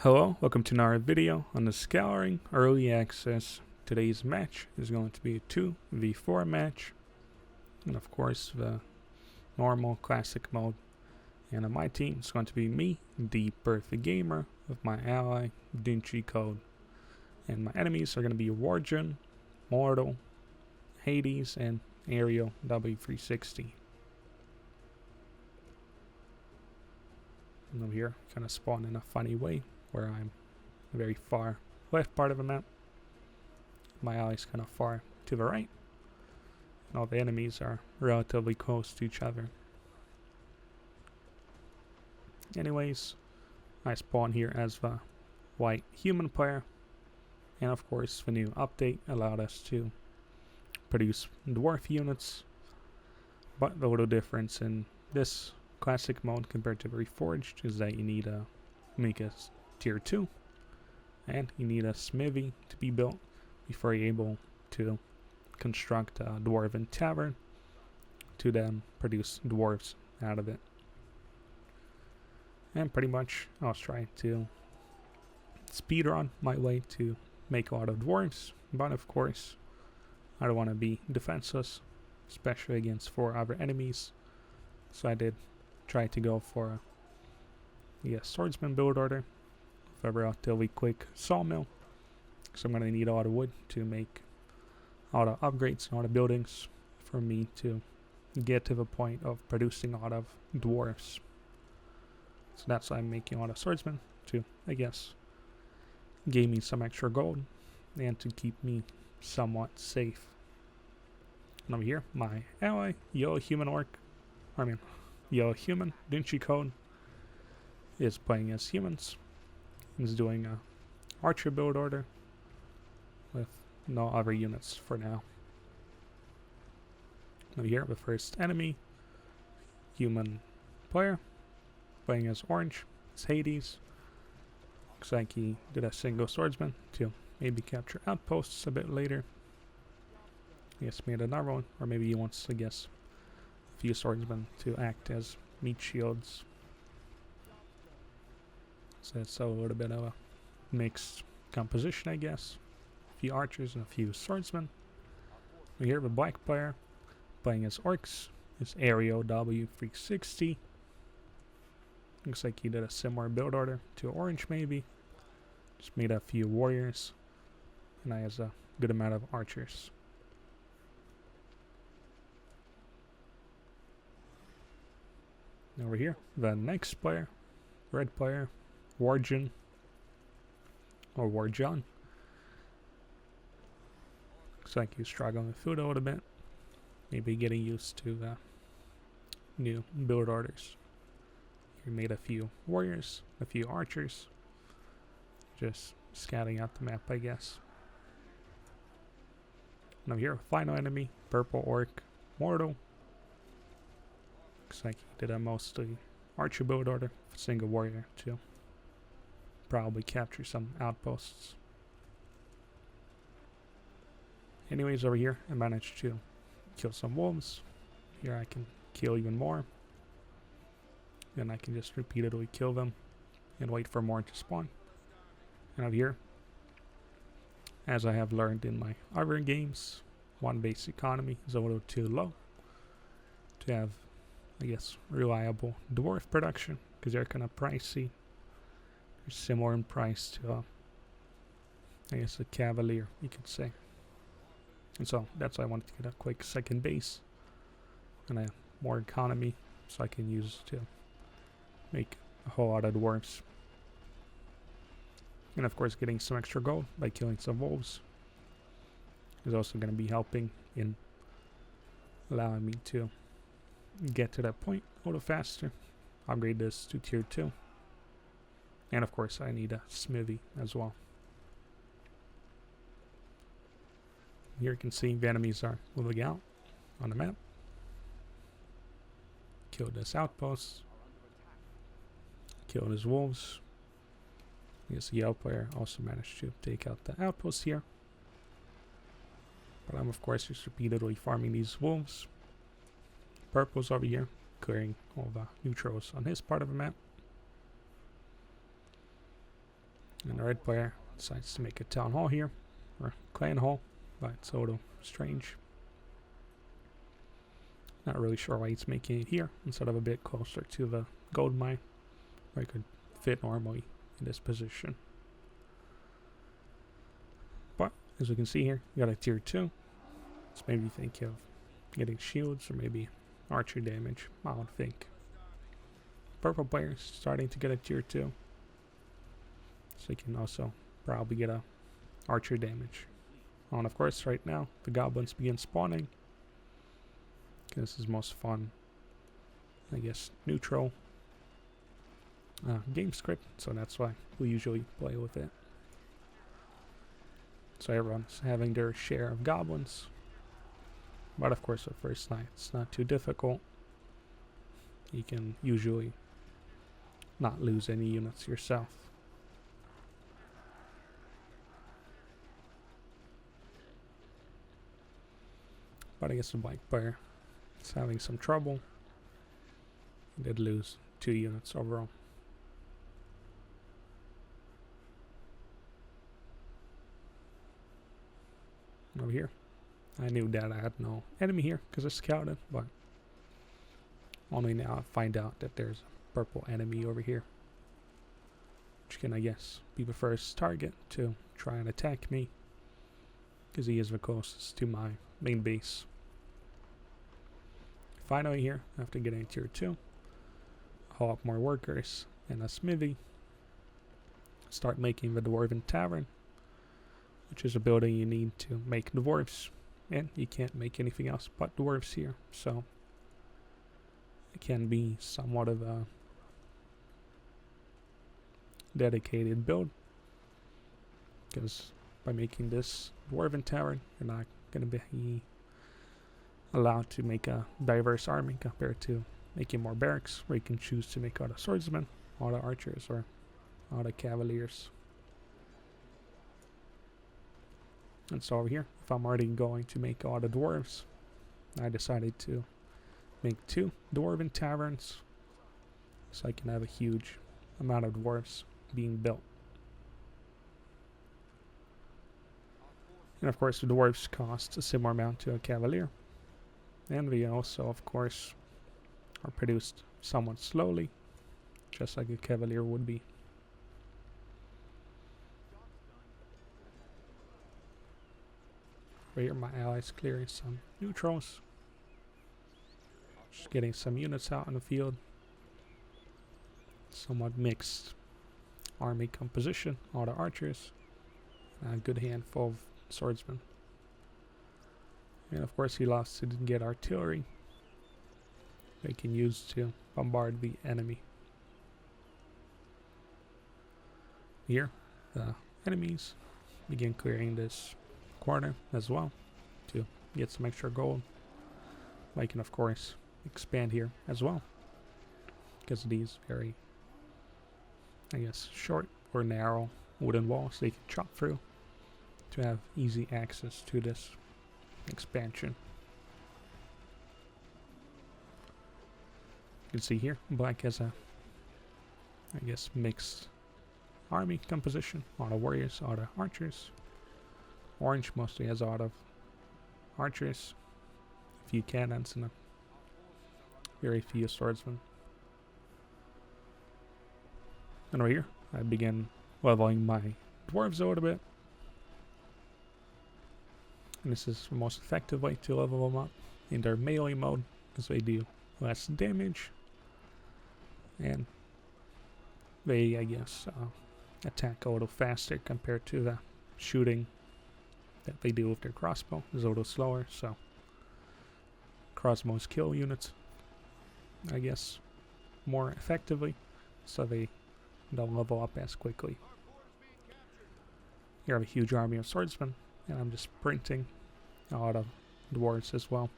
Hello, welcome to another video on the Scouring Early Access. Today's match is going to be a 2v4 match, and of course the normal classic mode. And on my team it's going to be me, the Perfect Gamer, with my ally, Dinchi Code. And my enemies are going to be Warjun, Mortal, Hades, and Aerial W360. And over here, kind of spawn in a funny way, where I'm very far left part of the map. My allies kind of far to the right. And all the enemies are relatively close to each other. Anyways, I spawn here as the white human player. And of course, the new update allowed us to produce dwarf units. But the little difference in this classic mode compared to the reforged is that you need to make a tier 2 and you need a smithy to be built before you're able to construct a dwarven tavern to then produce dwarves out of it. And pretty much I was trying to speedrun my way to make a lot of dwarves, but of course I don't want to be defenseless, especially against 4 other enemies, so I did try to go for a swordsman build order with a relatively quick sawmill. So I'm going to need a lot of wood to make a lot of upgrades and a lot of buildings for me to get to the point of producing a lot of dwarves. So that's why I'm making a lot of swordsmen to, I guess, gain me some extra gold and to keep me somewhat safe. And over here, my ally, Yellow Human, Dinchi Code, is playing as humans. He's doing a archer build order with no other units for now. Over here, the first enemy, human player, playing as orange. It's Hades. Looks like he did a single swordsman to maybe capture outposts a bit later. I guess made another one, or maybe he wants, I guess, a few swordsmen to act as meat shields. So it's a little bit of a mixed composition, I guess. A few archers and a few swordsmen. We have a black player playing as orcs. It's Aerial W360. Looks like he did a similar build order to orange, maybe. Just made a few warriors, and I has a good amount of archers. Over here, the next player, red player, Warjun, or Warjun. Looks like he's struggling with food a little bit. Maybe getting used to the new build orders. He made a few warriors, a few archers. Just scouting out the map, I guess. And over here, final enemy, purple orc, Mortal. Looks like he did a mostly archer build order, single warrior too. Probably capture some outposts. Anyways, over here I managed to kill some wolves. Here I can kill even more. Then I can just repeatedly kill them and wait for more to spawn. And over here, as I have learned in my other games, one base economy is a little too low to have, I guess, reliable dwarf production, because they're kind of pricey. They're similar in price to, I guess, a cavalier, you could say. And so that's why I wanted to get a quick second base and a more economy, so I can use to make a whole lot of dwarves. And of course, getting some extra gold by killing some wolves is also going to be helping in allowing me to get to that point a little faster. Upgrade this to tier 2. And of course I need a smithy as well. Here you can see the enemies are moving out on the map. Killed this outpost. Killed his wolves. I guess the yellow player also managed to take out the outpost here. But I'm of course just repeatedly farming these wolves. Purple's over here, clearing all the neutrals on his part of the map. And the red player decides to make a town hall here, or clan hall, but it's a little strange. Not really sure why he's making it here instead of a bit closer to the gold mine, where it could fit normally in this position. But as we can see here, we got a tier 2. So maybe think of getting shields or maybe archer damage, I would think. Purple players starting to get a tier 2. So you can also probably get a archer damage. And of course right now the goblins begin spawning. This is most fun, I guess, neutral game script, so that's why we usually play with it. So everyone's having their share of goblins, but of course the first night it's not too difficult. You can usually not lose any units yourself. But I guess the black player is having some trouble. He did lose 2 units overall. Over here, I knew that I had no enemy here because I scouted, but only now I find out that there's a purple enemy over here, which can, I guess, be the first target to try and attack me because he is the closest to my main base. Finally here, after getting tier 2, haul up more workers and a smithy, start making the dwarven tavern, which is a building you need to make dwarfs, and you can't make anything else but dwarfs here, so it can be somewhat of a dedicated build, because by making this dwarven tavern you're not going to be allowed to make a diverse army compared to making more barracks where you can choose to make all the swordsmen, all the archers, or all the cavaliers. And so over here, if I'm already going to make all the dwarves, I decided to make 2 dwarven taverns so I can have a huge amount of dwarves being built. And of course the dwarves cost a similar amount to a cavalier, and they also of course are produced somewhat slowly, just like a cavalier would be. Right here my allies clearing some neutrals, just getting some units out in the field. Somewhat mixed army composition, all the archers, and a good handful of swordsmen. And of course he lost to get artillery they can use to bombard the enemy. Here the enemies begin clearing this corner as well to get some extra gold. I can of course expand here as well because of these very, I guess, short or narrow wooden walls they can chop through to have easy access to this expansion. You can see here black has a, I guess, mixed army composition, a lot of warriors, a lot of archers. Orange mostly has a lot of archers, a few cannons, and a very few swordsmen. And over here, I begin leveling my dwarves a little bit. And this is the most effective way to level them up in their melee mode, because they do less damage. And they, I guess, attack a little faster compared to the shooting that they do with their crossbow. Is a little slower, so crossbows kill units, I guess, more effectively, so they don't level up as quickly. Here I have a huge army of swordsmen, and I'm just printing a lot of dwarves as well.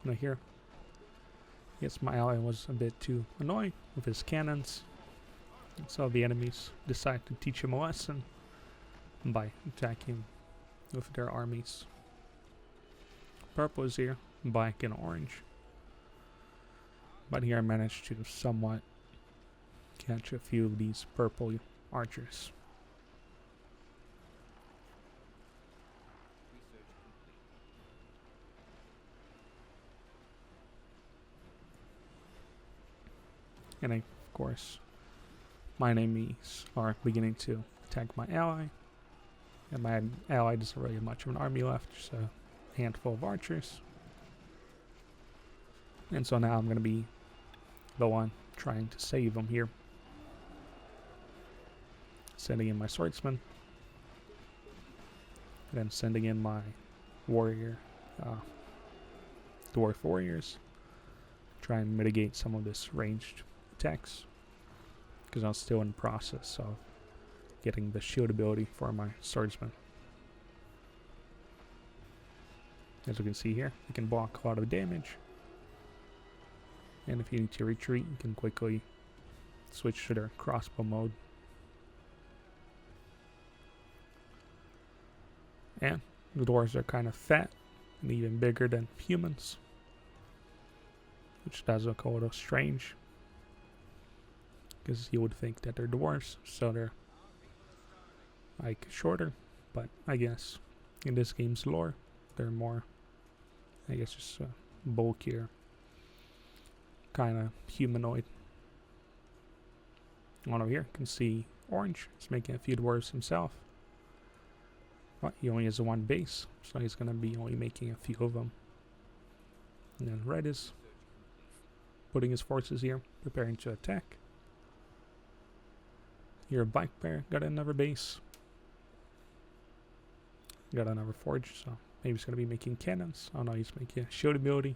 Now here, I guess my ally was a bit too annoying with his cannons, and so the enemies decide to teach him a lesson by attacking with their armies. Purple is here, black and orange. But here I managed to somewhat catch a few of these purple archers. And of course, my enemies are beginning to attack my ally. And my ally doesn't really have much of an army left, just a handful of archers. And so now I'm going to be the one trying to save them here. Sending in my swordsman. And then sending in my warrior, dwarf warriors. Try and mitigate some of this ranged attacks. Because I'm still in the process of getting the shield ability for my swordsman. As you can see here, you can block a lot of damage. And if you need to retreat, you can quickly switch to their crossbow mode. And the dwarves are kind of fat and even bigger than humans, which does look a little strange, because you would think that they're dwarves, so they're like shorter, but I guess in this game's lore they're more, I guess, just bulkier, kind of humanoid. On over here you can see Orange is making a few dwarves himself, but he only has one base, so he's gonna be only making a few of them. And then Red is putting his forces here, preparing to attack. Here Black Bear got another base. Got another forge, so maybe he's going to be making cannons. Oh no, he's making a shield ability,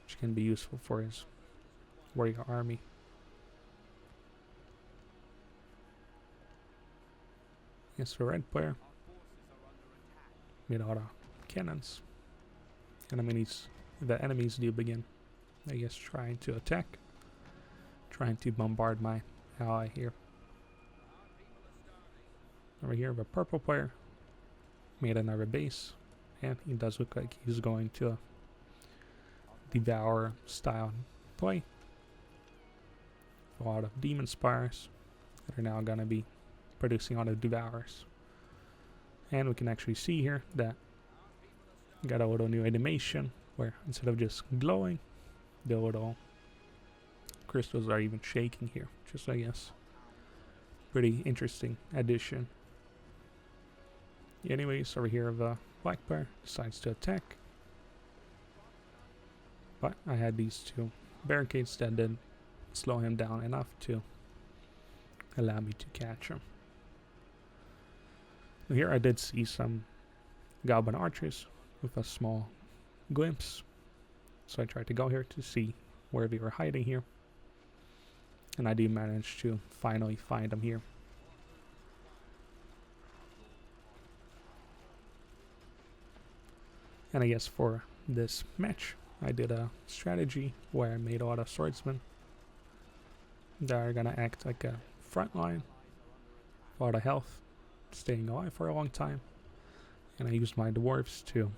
which can be useful for his warrior army. Yes, the red player made a lot of cannons. And the enemies do begin, I guess, trying to attack. Trying to bombard my ally here. Over here, the purple player made another base, and he does look like he's going to devour style play. A lot of demon spires that are now going to be producing a lot of devours. And we can actually see here that we got a little new animation where instead of just glowing, the little crystals are even shaking here, just I guess pretty interesting addition. Anyways, over here the Black Bear decides to attack, but I had these two barricades that did slow him down enough to allow me to catch him. Here I did see some goblin archers with a small glimpse, so I tried to go here to see where they were hiding here, and I did manage to finally find them here. And I guess for this match, I did a strategy where I made a lot of swordsmen that are gonna act like a front line, a lot of health, staying alive for a long time. And I used my dwarves to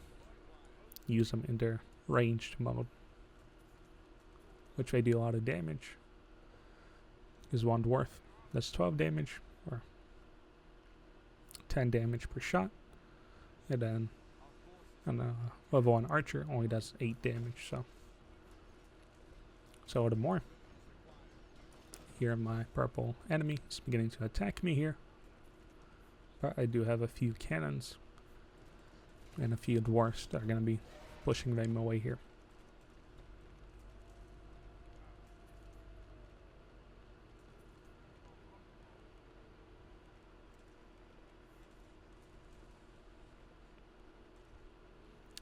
use them in their ranged mode, which they do a lot of damage. Is one dwarf that's 12 damage, or 10 damage per shot, and then level 1 archer only does 8 damage. So the more. Here my purple enemy is beginning to attack me here, but I do have a few cannons and a few dwarfs that are going to be pushing them away here.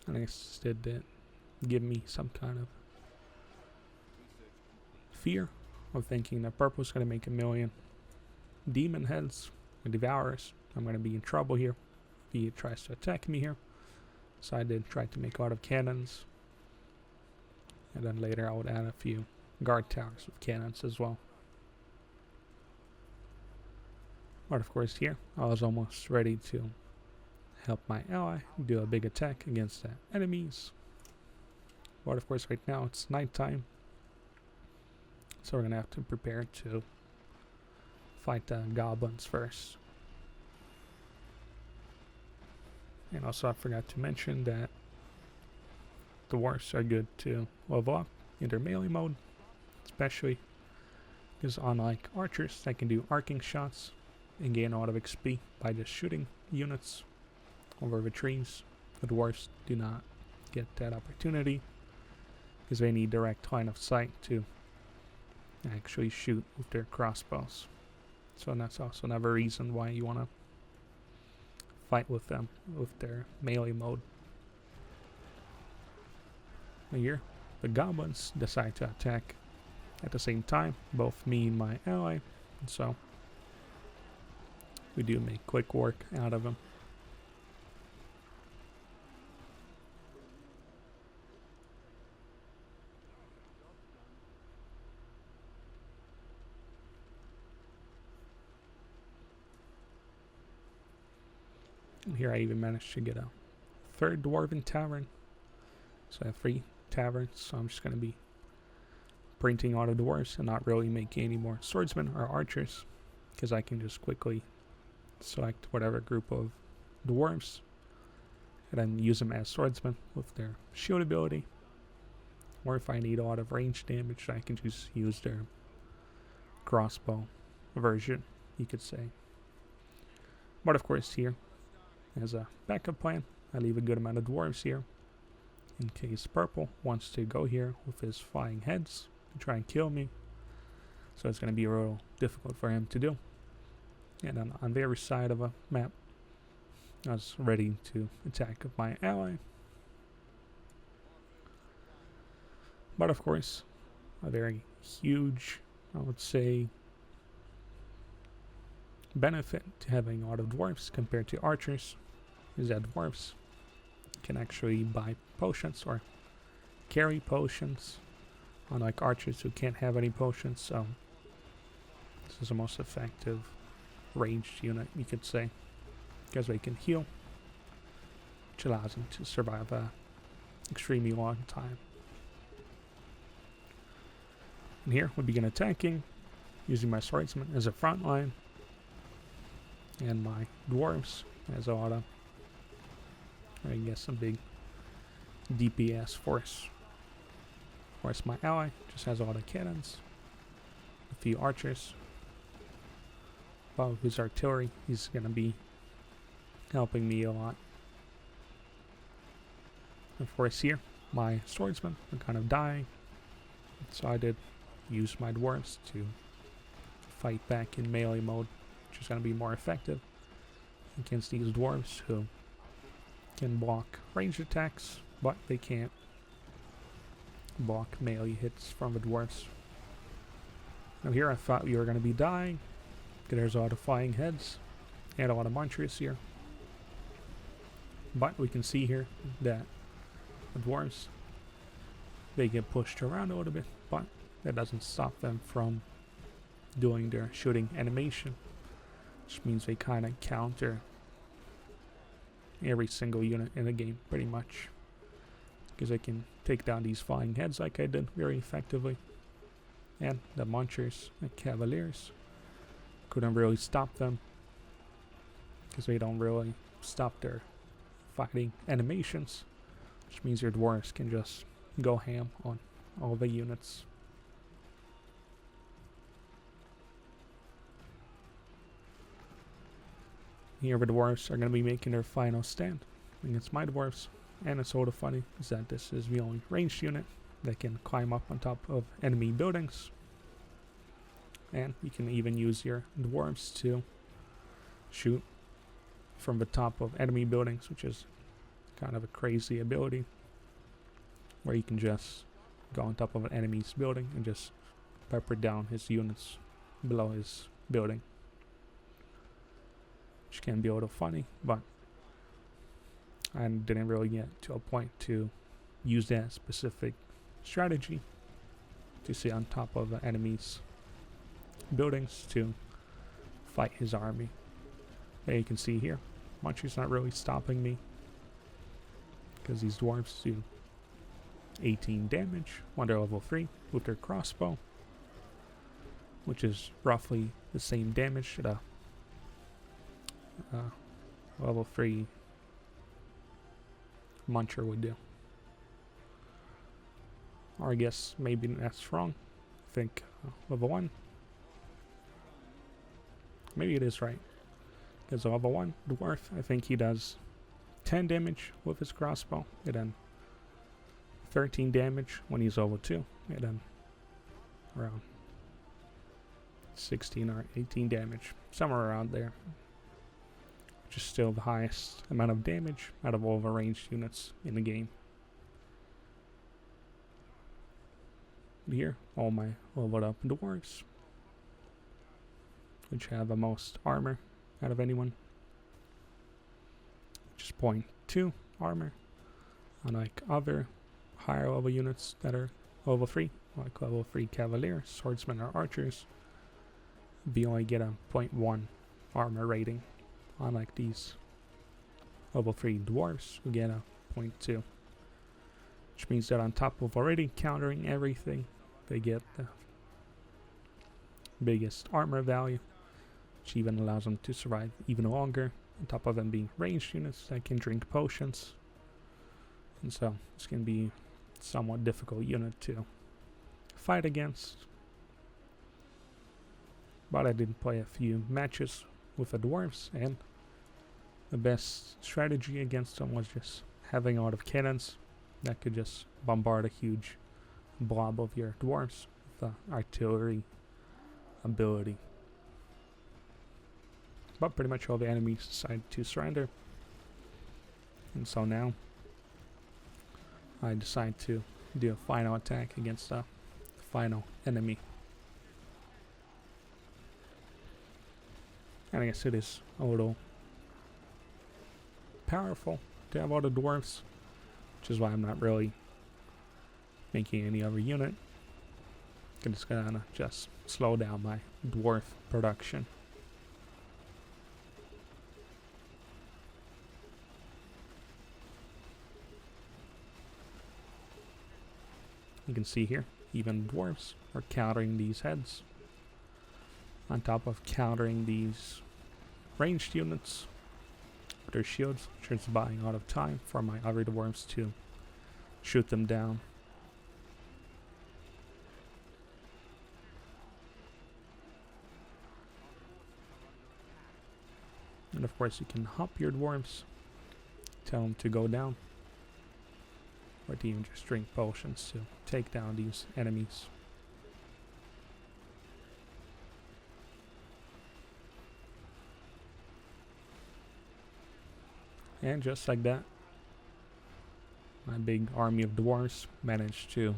And I guess it did give me some kind of fear of thinking that purple's going to make a million demon heads and devourers. I'm going to be in trouble here if he tries to attack me here. So I did try to make a lot of cannons, and then later I would add a few guard towers with cannons as well. But of course here I was almost ready to help my ally do a big attack against the enemies. But of course right now it's nighttime, So we're gonna have to prepare to fight the goblins first. And also I forgot to mention that the dwarfs are good to level up in their melee mode, especially because unlike archers that can do arcing shots and gain a lot of XP by just shooting units over the trees, the dwarfs do not get that opportunity because they need direct line of sight to actually shoot with their crossbows. So that's also another reason why you want to fight with them with their melee mode. Here, the goblins decide to attack at the same time, both me and my ally, and so we do make quick work out of them. And here I even managed to get a third dwarven tavern. So I have 3 taverns, so I'm just going to be printing all the dwarves and not really making any more swordsmen or archers, because I can just quickly select whatever group of dwarves and then use them as swordsmen with their shield ability. Or if I need a lot of range damage, I can just use their crossbow version, you could say. But of course here, as a backup plan, I leave a good amount of dwarves here in case purple wants to go here with his flying heads to try and kill me. So it's going to be real difficult for him to do. And then on the other side of a map, I was ready to attack my ally. But of course, a very huge, I would say, benefit to having a lot of dwarfs compared to archers is that dwarfs can actually buy potions or carry potions, unlike archers who can't have any potions. So this is the most effective ranged unit, you could say, because they can heal, which allows them to survive a extremely long time. And here we begin attacking using my swordsman as a front line and my dwarves as a lot of, I guess, some big DPS force. Of course, my ally just has a lot of cannons, a few archers. But with his artillery, he's going to be helping me a lot. Of course, here, my swordsman are kind of dying, so I did use my dwarves to fight back in melee mode, which is going to be more effective against these dwarves who can block ranged attacks, but they can't block melee hits from the dwarves. Now here I thought we were going to be dying, because there's a lot of flying heads and a lot of monsters here. But we can see here that the dwarves, they get pushed around a little bit, but that doesn't stop them from doing their shooting animation, which means they kind of counter every single unit in the game pretty much, because they can take down these flying heads like I did very effectively, and the munchers and cavaliers couldn't really stop them because they don't really stop their fighting animations, which means your dwarves can just go ham on all the units. Here the dwarves are going to be making their final stand against my dwarves, and it's sort of funny is that this is the only ranged unit that can climb up on top of enemy buildings, and you can even use your dwarves to shoot from the top of enemy buildings, which is kind of a crazy ability where you can just go on top of an enemy's building and just pepper down his units below his building, which can be a little funny, but I didn't really get to a point to use that specific strategy to sit on top of the enemy's buildings to fight his army. But you can see here, Munchie's not really stopping me because these dwarves do 18 damage when they're level 3 with their crossbow. which is roughly the same damage that a level 3 muncher would do. Or I guess maybe that's wrong. I think level 1. Maybe it is right. Because level 1 dwarf, I think he does 10 damage with his crossbow, and then 13 damage when he's level 2, and then around 16 or 18 damage, somewhere around there. Which is still the highest amount of damage out of all the ranged units in the game. Here, all my leveled up dwarves, which have the most armor out of anyone. Just 0.2 armor, unlike other higher level units that are level 3, like level 3 cavaliers, swordsmen, or archers. We only get a 0.1 armor rating, unlike these level 3 dwarves who get a 0.2. Which means that on top of already countering everything, they get the biggest armor value, which even allows them to survive even longer, on top of them being ranged units that can drink potions. And so this can be a somewhat difficult unit to fight against. But I did play a few matches with the dwarves, and the best strategy against them was just having a lot of cannons that could just bombard a huge blob of your dwarves with the artillery ability. But pretty much all the enemies decided to surrender, and so now I decide to do a final attack against the final enemy. And I guess it is a little powerful to have all the dwarves, which is why I'm not really making any other unit. I'm just gonna just slow down my dwarf production. You can see here, even dwarves are countering these heads, on top of countering these ranged units with their shields, which is buying a lot of time for my other dwarves to shoot them down. And of course you can hop your dwarves, tell them to go down, or to even just drink potions to take down these enemies. And just like that, my big army of dwarves managed to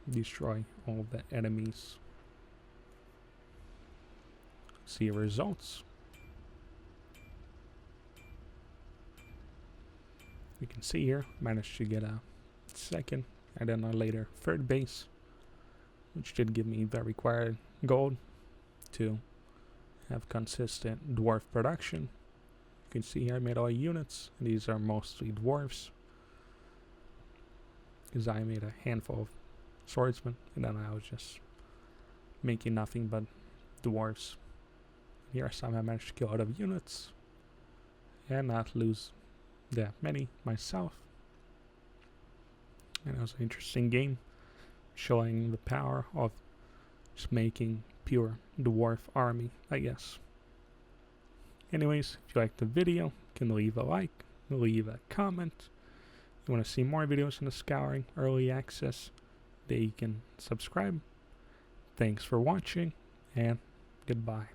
destroy all the enemies. See your results. You can see here, managed to get a second and then a later third base, which did give me the required gold to have consistent dwarf production. You can see here I made all units, and these are mostly dwarves, because I made a handful of swordsmen, and then I was just making nothing but dwarves. Here I somehow managed to kill a lot of units and not lose that many myself. And it was an interesting game, showing the power of just making pure dwarf army, I guess. Anyways, if you liked the video, you can leave a like, leave a comment. If you want to see more videos in the Scouring Early Access, then you can subscribe. Thanks for watching, and goodbye.